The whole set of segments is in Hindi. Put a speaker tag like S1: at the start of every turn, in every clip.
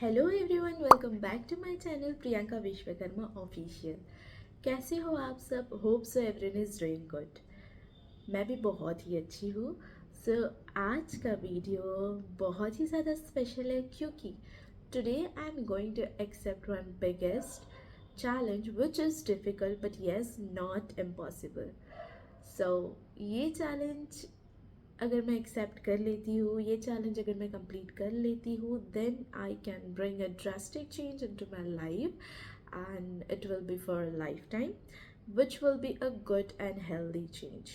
S1: Hello everyone, welcome back to my channel Priyanka Vishwakarma official. कैसे हो आप सब? Hope so everyone is doing good. मैं भी बहुत ही अच्छी हूँ। सो आज का वीडियो बहुत ही ज़्यादा स्पेशल है क्योंकि today I am going to accept one biggest challenge which is difficult but yes not impossible. So ये चैलेंज अगर मैं एक्सेप्ट कर लेती हूँ, ये चैलेंज अगर मैं कंप्लीट कर लेती हूँ, then I can bring a drastic change in to my life and it will be for a life time which will be a good and healthy change.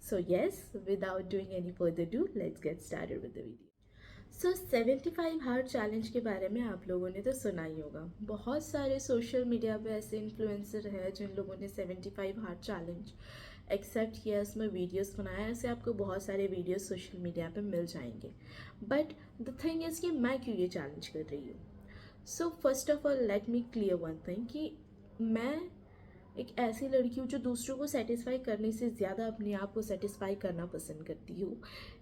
S1: So yes, without doing any further ado, let's get started with the video. So 75 hard challenge के बारे में आप लोगों ने तो सुना ही होगा. बहुत सारे सोशल मीडिया पे ऐसे इन्फ्लुएंसर हैं जिन लोगों ने 75 हार्ड चैलेंज एक्सेप्ट किया, उसमें वीडियोस बनाया. ऐसे आपको बहुत सारे वीडियोस सोशल मीडिया पे मिल जाएंगे. बट द थिंग इज़ कि मैं क्यों ये चैलेंज कर रही हूँ. So first of all let me clear one thing कि मैं एक ऐसी लड़की हूँ जो दूसरों को सेटिस्फाई करने से ज़्यादा अपने आप को सेटिस्फाई करना पसंद करती हूँ.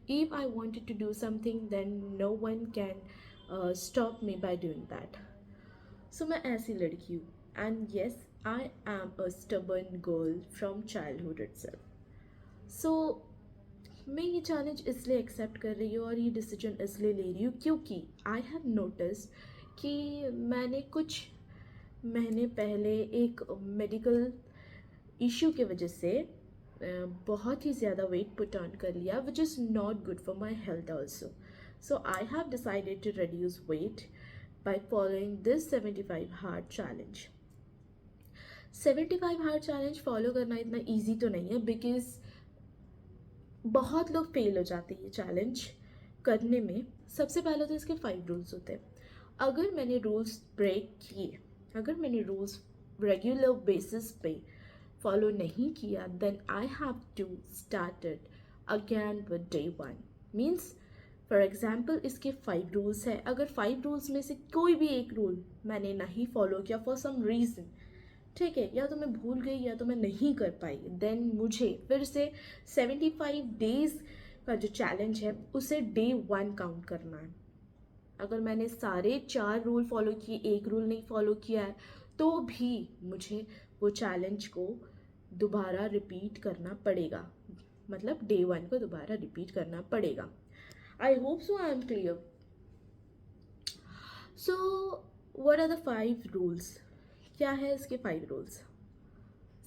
S1: If I wanted to do something then no one can stop me by doing that. So मैं ऐसी लड़की हूँ. And yes, I am a stubborn girl from childhood itself. So मैं ये चैलेंज इसलिए एक्सेप्ट कर रही हूँ और ये डिसीजन इसलिए ले रही हूँ क्योंकि आई हैव नोटिस कि मैंने कुछ महीने पहले एक मेडिकल इशू की वजह से बहुत ही ज़्यादा वेट पुट ऑन कर लिया which is not good for my health also. So I have decided to reduce weight by following this 75 hard challenge. 75 hard challenge follow करना इतना ईजी तो नहीं है बिकॉज बहुत लोग फेल हो जाते हैं ये चैलेंज करने में. सबसे पहले तो इसके 5 रूल्स होते हैं. अगर मैंने रूल्स ब्रेक किए, अगर मैंने रूल्स रेगुलर बेसिस पे फॉलो नहीं किया, then I have to started again with day 1. Means for example इसके 5 रूल्स हैं. अगर 5 रूल्स में से कोई भी एक रूल मैंने नहीं फॉलो किया फॉर सम रीज़न, ठीक है, या तो मैं भूल गई या तो मैं नहीं कर पाई, देन मुझे फिर से 75 डेज का जो चैलेंज है उसे डे 1 काउंट करना है. अगर मैंने सारे 4 रूल फॉलो किए, एक रूल नहीं फॉलो किया है, तो भी मुझे वो चैलेंज को दोबारा रिपीट करना पड़ेगा. मतलब डे 1 को दोबारा रिपीट करना पड़ेगा. I hope so I am clear. So what are the 5 rules? क्या है इसके 5 रूल्स?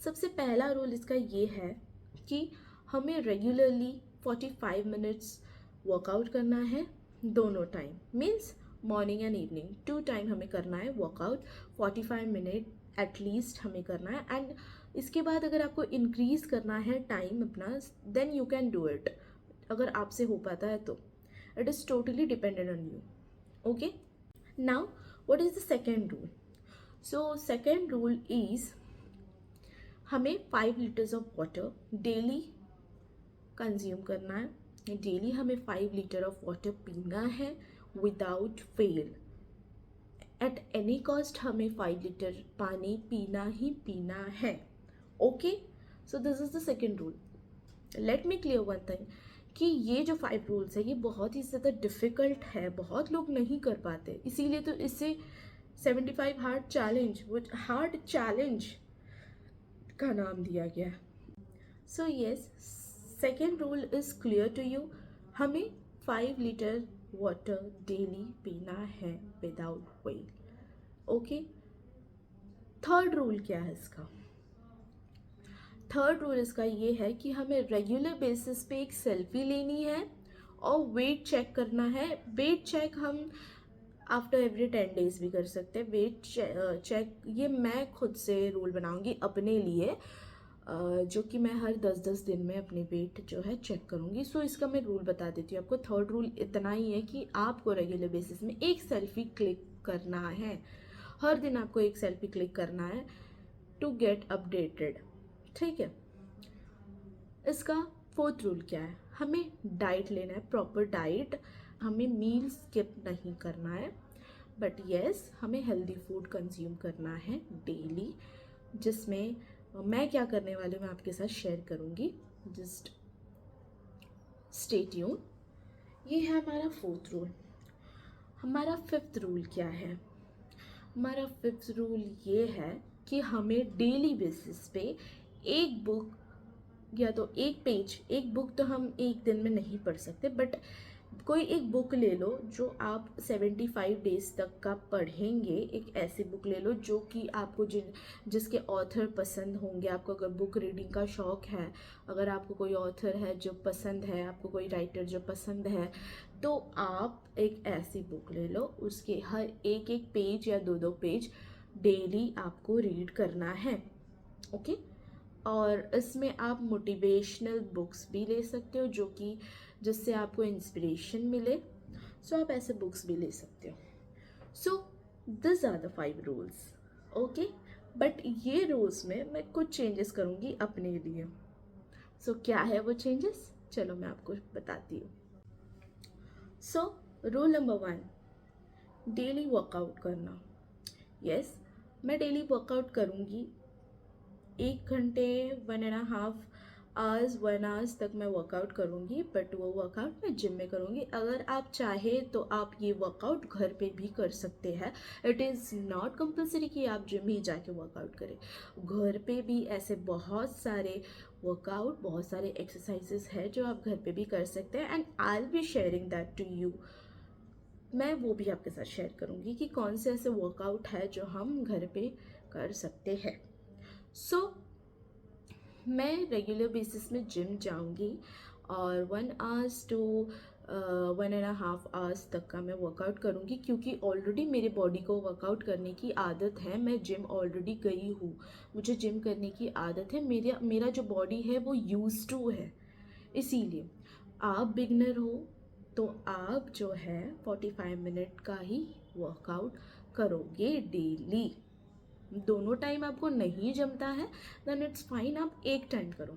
S1: सबसे पहला रूल इसका ये है कि हमें रेगुलरली 45 मिनट्स वर्कआउट करना है दोनों time. Means morning and evening 2 time हमें करना है वर्कआउट. 45 मिनट एटलीस्ट हमें करना है. एंड इसके बाद अगर आपको इंक्रीज़ करना है टाइम अपना, then you can do it. अगर आपसे हो पाता है तो it is totally dependent on you. Okay, now what is the second rule? So second rule is हमें 5 litres of water daily consume करना है. डेली हमें 5 लीटर ऑफ वाटर पीना है without fail. At any cost हमें 5 लीटर पानी पीना ही पीना है. Okay, so this is the second rule. Let me clear one thing कि ये जो 5 रूल्स है ये बहुत ही ज़्यादा डिफ़िकल्ट है, बहुत लोग नहीं कर पाते. इसीलिए तो इससे 75 हार्ड चैलेंज का नाम दिया गया. So yes, second rule is clear to you. हमें 5 लीटर वाटर डेली पीना है without fail. Okay, third rule क्या है इसका? थर्ड रूल इसका ये है कि हमें रेगुलर बेसिस पे एक सेल्फी लेनी है और वेट चेक करना है. वेट चेक हम आफ्टर एवरी 10 डेज भी कर सकते हैं. वेट चेक ये मैं खुद से रूल बनाऊंगी अपने लिए, जो कि मैं हर 10-10 दिन में अपने वेट जो है चेक करूँगी. सो इसका मैं रूल बता देती हूँ आपको. थर्ड रूल इतना ही है कि आपको रेगुलर बेसिस में एक सेल्फी क्लिक करना है. हर दिन आपको एक सेल्फी क्लिक करना है टू गेट अपडेटेड. ठीक है. इसका फोर्थ रूल क्या है? हमें डाइट लेना है, प्रॉपर डाइट. हमें मील स्किप नहीं करना है. बट येस, हमें हेल्दी फूड कंज्यूम करना है डेली, जिसमें मैं क्या करने वाली हूँ मैं आपके साथ शेयर करूँगी. Just stay tune. ये है हमारा फोर्थ रूल. हमारा फिफ्थ रूल क्या है? हमारा फिफ्थ रूल ये है कि हमें डेली बेसिस पे एक बुक या तो एक बुक तो हम एक दिन में नहीं पढ़ सकते, बट कोई एक बुक ले लो जो आप 75 डेज तक का पढ़ेंगे। एक ऐसी बुक ले लो जो कि आपको जिसके ऑथर पसंद होंगे। आपको अगर बुक रीडिंग का शौक़ है, अगर आपको कोई ऑथर है जो पसंद है, आपको कोई राइटर जो पसंद है, तो आप एक ऐसी बुक ले लो, उसके हर एक एक पेज या दो दो पेज डेली आपको रीड करना है। ओके। और इसमें आप मोटिवेशनल बुक्स भी ले सकते हो जो कि जिससे आपको इंस्पिरेशन मिले। सो आप ऐसे बुक्स भी ले सकते हो। So this are the 5 rules. Okay, but ये रूल्स में मैं कुछ चेंजेस करूँगी अपने लिए। सो क्या है वो चेंजेस? चलो मैं आपको बताती हूँ। So rule number 1, daily workout करना। यस, मैं डेली वर्कआउट करूँगी। 1 घंटे 1.5 आवर्स तक मैं वर्कआउट करूँगी, बट वो वर्कआउट मैं जिम में करूँगी। अगर आप चाहे तो आप ये वर्कआउट घर पे भी कर सकते हैं। इट इज़ नॉट कंपल्सरी कि आप जिम ही जाके वर्कआउट करें। घर पे भी ऐसे बहुत सारे वर्कआउट, बहुत सारे एक्सरसाइजेस है जो आप घर पे भी कर सकते हैं, and I will be sharing that to you. मैं वो भी आपके साथ शेयर करूँगी कि कौन से ऐसे वर्कआउट है जो हम घर पे कर सकते हैं। सो मैं रेगुलर बेसिस में जिम जाऊंगी और 1 आवर्स टू 1.5 आवर्स तक का मैं वर्कआउट करूंगी, क्योंकि ऑलरेडी मेरे बॉडी को वर्कआउट करने की आदत है। मैं जिम ऑलरेडी गई हूँ, मुझे जिम करने की आदत है। मेरा जो बॉडी है वो यूज टू है। इसीलिए आप बिगनर हो तो आप जो है 45 मिनट का ही वर्कआउट करोगे डेली। दोनों टाइम आपको नहीं जमता है देन इट्स फाइन, आप एक टाइम करो,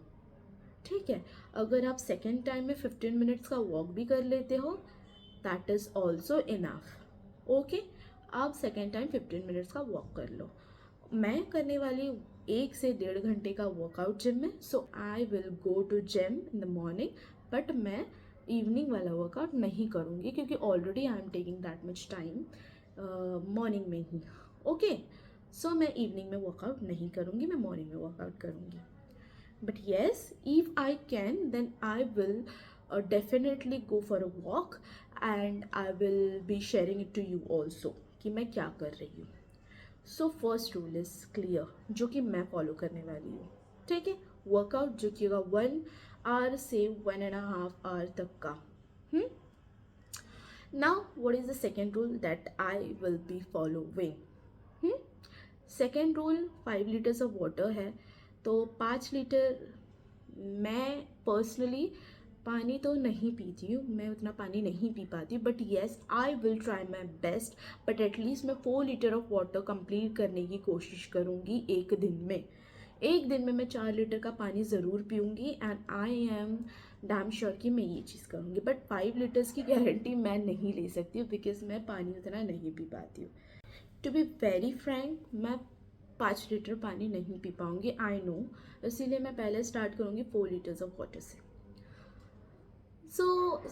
S1: ठीक है। अगर आप सेकेंड टाइम में 15 मिनट्स का वॉक भी कर लेते हो, that is also enough. Okay, आप सेकेंड टाइम 15 मिनट्स का वॉक कर लो। मैं करने वाली 1 से 1.5 घंटे का वर्कआउट जिम में। So I will go to gym in the morning, but मैं इवनिंग वाला वर्कआउट नहीं करूँगी क्योंकि already I am taking that much time morning में ही। ओके, सो मैं इवनिंग में वर्कआउट नहीं करूँगी, मैं मॉर्निंग में वर्कआउट करूँगी। But yes, if I can then I will definitely go for a walk and I will be sharing it to you also कि मैं क्या कर रही हूँ। So first rule is clear, जो कि मैं फॉलो करने वाली हूँ, ठीक है। वर्कआउट जो कि होगा 1 आवर से 1.5 आवर तक का। Now what is the second rule that I will be following? Second rule 5 litres of water है। तो 5 लीटर, मैं पर्सनली पानी तो नहीं पीती हूँ, मैं उतना पानी नहीं पी पाती, but yes I will try my best. But at least मैं 4 लीटर ऑफ वाटर कंप्लीट करने की कोशिश करूँगी एक दिन में। एक दिन में मैं 4 लीटर का पानी ज़रूर पीऊँगी and I am damn sure कि मैं ये चीज़ करूँगी। बट 5 लीटर्स की गारंटी मैं नहीं ले सकती हूँ बिकॉज मैं पानी उतना नहीं पी पाती हूँ। टू बी वेरी फ्रैंक, मैं 5 लीटर पानी नहीं पी पाऊँगी, आई नो। इसीलिए मैं पहले स्टार्ट करूँगी 4 लीटर्स ऑफ वाटर से। So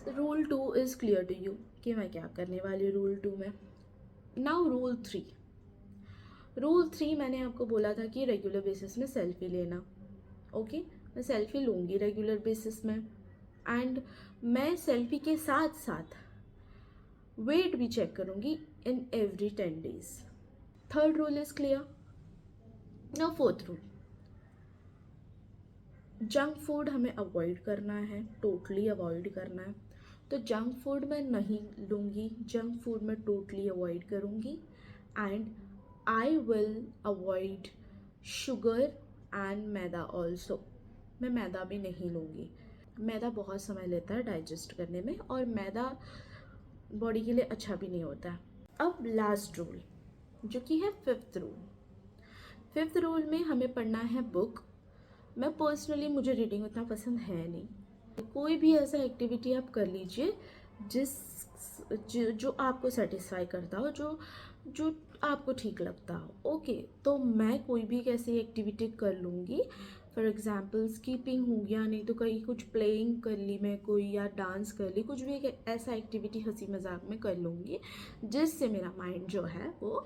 S1: rule 2 is clear to you कि मैं क्या करने वाली हूँ रूल 2 में। Now rule 3। रूल 3 मैंने आपको बोला था कि रेगुलर बेसिस में सेल्फी लेना। ओके, मैं सेल्फी लूँगी रेगुलर बेसिस में, एंड मैं सेल्फी के साथ साथ वेट भी चेक करूँगी in every 10 days. Third rule is clear. Now fourth rule, junk food हमें अवॉइड करना है, टोटली अवॉइड करना है। तो जंक फूड मैं नहीं लूँगी, जंक फूड मैं टोटली अवॉइड करूँगी, and I will avoid sugar and maida also. मैं मैदा भी नहीं लूँगी, मैदा बहुत समय लेता है डाइजेस्ट करने में और मैदा बॉडी के लिए अच्छा भी नहीं होता है। अब लास्ट रूल जो कि है फिफ्थ रूल। फिफ्थ रूल में हमें पढ़ना है बुक। मैं पर्सनली, मुझे रीडिंग उतना पसंद है नहीं। कोई भी ऐसा एक्टिविटी आप कर लीजिए जो आपको सेटिस्फाई करता हो, जो आपको ठीक लगता हो। ओके, तो मैं कोई भी ऐसी एक्टिविटी कर लूँगी फॉर एग्ज़ाम्पल स्कीपिंग हो गया, नहीं तो कहीं कुछ प्लेइंग कर ली मैं कोई, या डांस कर ली, कुछ भी एक ऐसा एक्टिविटी हंसी मजाक में कर लूँगी जिससे मेरा माइंड जो है वो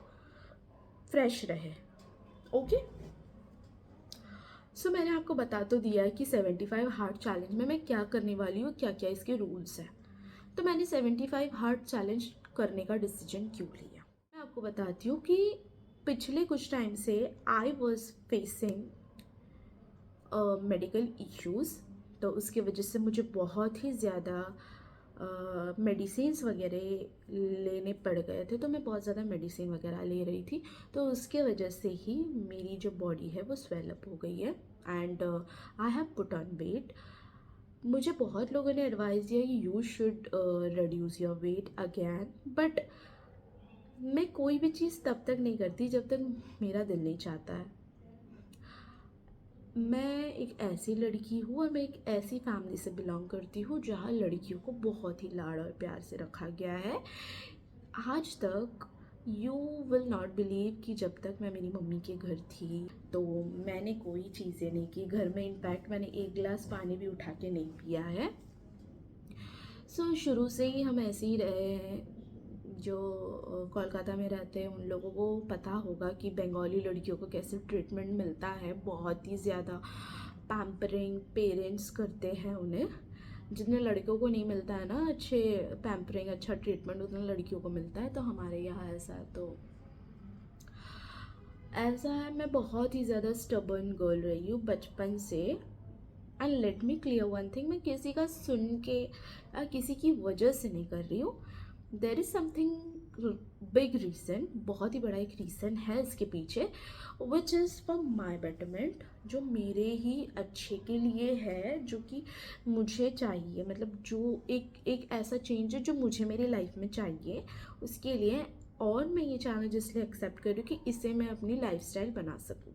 S1: फ्रेश रहे। ओके, सो मैंने आपको बता तो दिया है कि 75 हार्ट चैलेंज में मैं क्या करने वाली हूँ, क्या क्या इसके रूल्स हैं। तो मैंने 75 हार्ट चैलेंज करने का डिसीजन क्यों लिया, मैं आपको बताती हूँ कि पिछले कुछ टाइम से I was facing medical issues, तो उसकी वजह से मुझे बहुत ही ज़्यादा मेडिसिन्स वगैरह लेने पड़ गए थे। तो मैं बहुत ज़्यादा मेडिसिन वगैरह ले रही थी, तो उसके वजह से ही मेरी जो बॉडी है वो स्वेल अप हो गई है and I have put on weight. मुझे बहुत लोगों ने एडवाइस दिया कि you should reduce your weight again, but मैं कोई भी चीज़ तब तक नहीं करती जब तक मेरा दिल नहीं चाहता है। मैं एक ऐसी लड़की हूँ और मैं एक ऐसी फैमिली से बिलोंग करती हूँ जहाँ लड़कियों को बहुत ही लाड़ और प्यार से रखा गया है। आज तक यू विल नॉट बिलीव कि जब तक मैं मेरी मम्मी के घर थी तो मैंने कोई चीज़ें नहीं की घर में। इनफैक्ट मैंने एक गिलास पानी भी उठा के नहीं पिया है। सो शुरू से ही हम ऐसे ही रहे हैं। जो कोलकाता में रहते हैं उन लोगों को पता होगा कि बंगाली लड़कियों को कैसे ट्रीटमेंट मिलता है। बहुत ही ज़्यादा पैम्परिंग पेरेंट्स करते हैं उन्हें। जितने लड़कों को नहीं मिलता है ना अच्छे पैम्परिंग अच्छा ट्रीटमेंट, उतना लड़कियों को मिलता है। तो हमारे यहाँ ऐसा है, तो ऐसा है। मैं बहुत ही ज़्यादा स्टबर्न गर्ल रही हूँ बचपन से। And let me clear one thing, मैं किसी का सुन के या किसी की वजह से नहीं कर रही हूँ। There is something big reason, बहुत ही बड़ा एक रीज़न है इसके पीछे, which is for my betterment, जो मेरे ही अच्छे के लिए है, जो कि मुझे चाहिए। मतलब जो एक ऐसा चेंज है जो मुझे मेरी लाइफ में चाहिए, उसके लिए। और मैं ये चैलेंज इसलिए एक्सेप्ट कर रही हूँ कि इससे मैं अपनी लाइफस्टाइल बना सकूँ।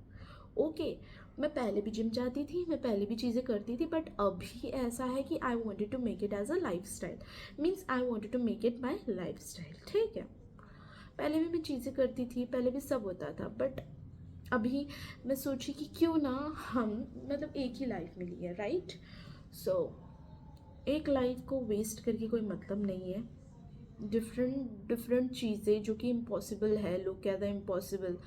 S1: ओके, मैं पहले भी जिम जाती थी, मैं पहले भी चीज़ें करती थी, बट अभी ऐसा है कि I wanted to make it as a lifestyle. Means I wanted to make it my lifestyle. ठीक है, पहले भी मैं चीज़ें करती थी, पहले भी सब होता था, बट अभी मैं सोची कि क्यों ना हम मतलब एक ही लाइफ मिली है, राइट। सो एक लाइफ को वेस्ट करके कोई मतलब नहीं है। डिफरेंट चीज़ें जो कि इम्पॉसिबल है, लोग कहते हैं इम्पॉसिबल।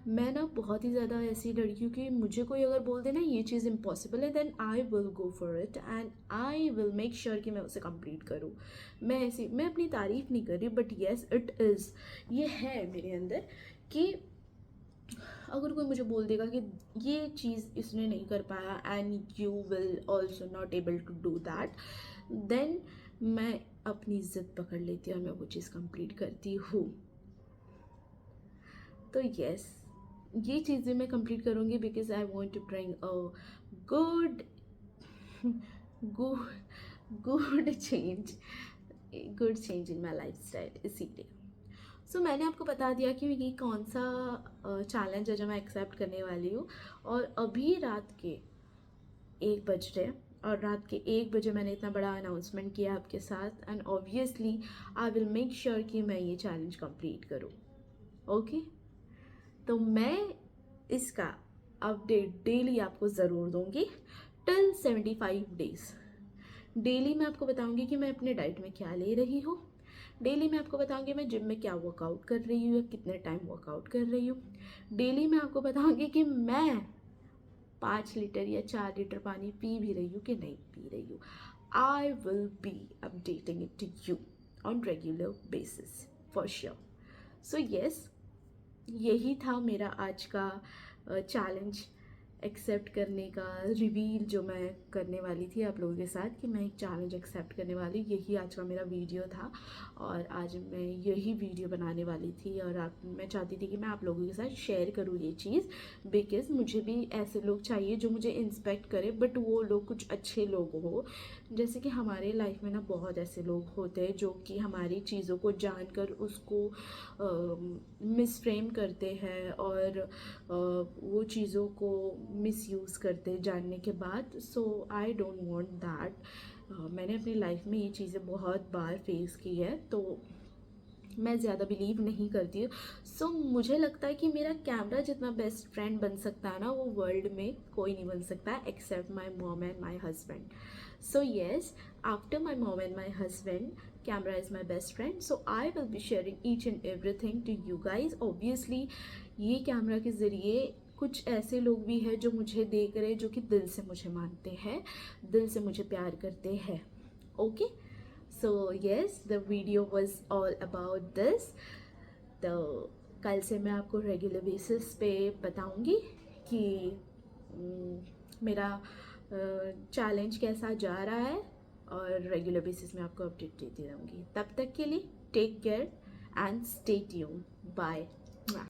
S1: मैं ना बहुत ही ज़्यादा ऐसी लड़की हूँ कि मुझे कोई अगर बोल दे ना ये चीज़ इम्पॉसिबल है, then I will go for it and I will make sure कि मैं उसे कंप्लीट करूँ। मैं अपनी तारीफ़ नहीं कर रही, बट येस इट इज़, ये है मेरे अंदर कि अगर कोई मुझे बोल देगा कि ये चीज़ इसने नहीं कर पाया and you will also not able to do that, then मैं अपनी इज्जत पकड़ लेती हूँ और मैं वो चीज़ कंप्लीट करती हूँ। तो यस, ये चीज़ें मैं कंप्लीट करूँगी because I want to bring a good good good change good change in my lifestyle. इसीलिए मैंने आपको बता दिया कि ये कौन सा चैलेंज है जो मैं एक्सेप्ट करने वाली हूँ। और अभी रात के 1 बज रहे हैं और रात के 1 बजे मैंने इतना बड़ा अनाउंसमेंट किया आपके साथ, and obviously I will make sure कि मैं ये चैलेंज कंप्लीट करूँ। ओके, तो मैं इसका अपडेट डेली आपको ज़रूर दूँगी टिल 75 डेज़। डेली मैं आपको बताऊँगी कि मैं अपने डाइट में क्या ले रही हूँ। डेली मैं आपको बताऊँगी मैं जिम में क्या वर्कआउट कर रही हूँ या कितने टाइम वर्कआउट कर रही हूँ। डेली मैं आपको बताऊँगी कि मैं 5 लीटर या 4 लीटर पानी पी भी रही हूँ कि नहीं पी रही हूँ। I will be updating it to you on regular basis for sure. So yes, यही था मेरा आज का चैलेंज एक्सेप्ट करने का रिवील जो मैं करने वाली थी आप लोगों के साथ कि मैं एक चैलेंज एक्सेप्ट करने वाली। यही आज का मेरा वीडियो था और आज मैं यही वीडियो बनाने वाली थी और मैं चाहती थी कि मैं आप लोगों के साथ शेयर करूँ ये चीज़, बिकॉज मुझे भी ऐसे लोग चाहिए जो मुझे इंस्पेक्ट करे, बट वो लोग कुछ अच्छे लोग हो। जैसे कि हमारे लाइफ में ना बहुत ऐसे लोग होते हैं जो कि हमारी चीज़ों को जानकर उसको मिसफ्रेम करते हैं और वो चीज़ों को मिसयूज़ करते जानने के बाद। सो आई डोंट वांट दैट। मैंने अपनी लाइफ में ये चीज़ें बहुत बार फेस की है, तो मैं ज़्यादा बिलीव नहीं करती हूँ। सो मुझे लगता है कि मेरा कैमरा जितना बेस्ट फ्रेंड बन सकता है ना, वो वर्ल्ड में कोई नहीं बन सकता है except my mom and my husband. So yes, after my mom and my husband, camera is my best friend. So I will be sharing each and everything to you guys. Obviously, ये कैमरा के ज़रिए कुछ ऐसे लोग भी हैं जो मुझे देख रहे हैं, जो कि दिल से मुझे मानते हैं, दिल से मुझे प्यार करते हैं. Okay, so yes, the video was all about this. तो कल से मैं आपको रेगुलर बेसिस पे बताऊंगी कि मेरा चैलेंज कैसा जा रहा है, और रेगुलर बेसिस में आपको अपडेट देती रहूँगी. तब तक के लिए take care and stay tuned. Bye.